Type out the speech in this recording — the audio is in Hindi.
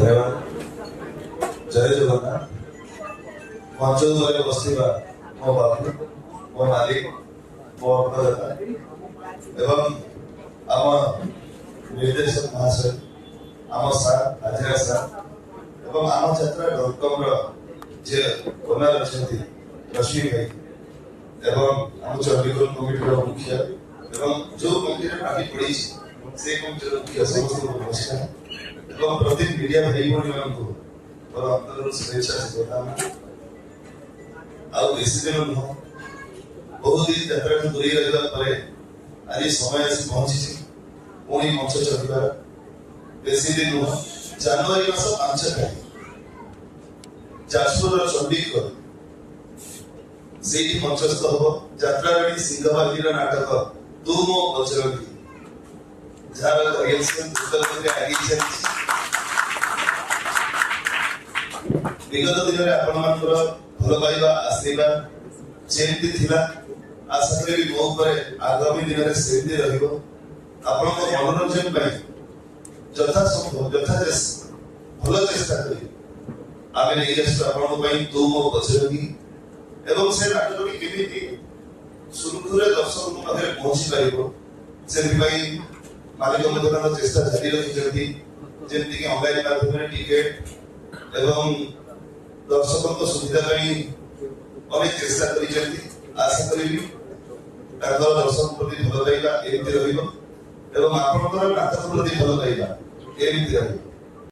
धन्यवाद। जय जगन्नाथ। मंच उपरे बसिबा मो बाबू मो मालिक मो अपदाता एवं आम निर्देशक महाशय आम सार हाजिरा सार एवं आम छात्र डॉटकॉम जे ओनर अच्छे रश्मि भाई एवं आम चंडीगढ़ कमिटी मुखिया एवं जो कमिटी बाकी पड़ी से कमिटी मुखिया समस्त नमस्कार एवं प्रति मीडिया भाई भूमि और अंतर शुभेच्छा शुभकामना आउ बेसी दिन नुह बहुत दिन यात्रा दूरी रहा आज समय आसी पहुंची पुणी मंच चढ़ार बेसी दिन नुह जनवरी मास 5 तारीख जाजपुर चंडीगढ़ से मंचस्थ हम यात्राणी सिंहवाली नाटक तू मो बजरंगी जार आगे विगत दिन में आपण भल पाइबा आशीर्वाद जेमती थिला आशा करी मो ऊपर आगामी दिन में सेमती रहिबो आपण मनोरंजन पाई यथा संभव यथा भल चेष्टा करी आमे नहीं जस्ट आपण पाई तू मो बजरंगी एवं से नाटक की केमिति सुरखुरे दर्शक पाखे पहुंची पारिबो सेति पाई मालिक महोदय चेष्टा जारी रखिछथि जेमति कि ऑनलाइन माध्यम टिकेट एवं दर्शकों सुविधा अनेक चेष्टा कर आशा करी दर्शक प्रति भल पाइबा एमती रही नाटक प्रति भल पाइबा एमती रही।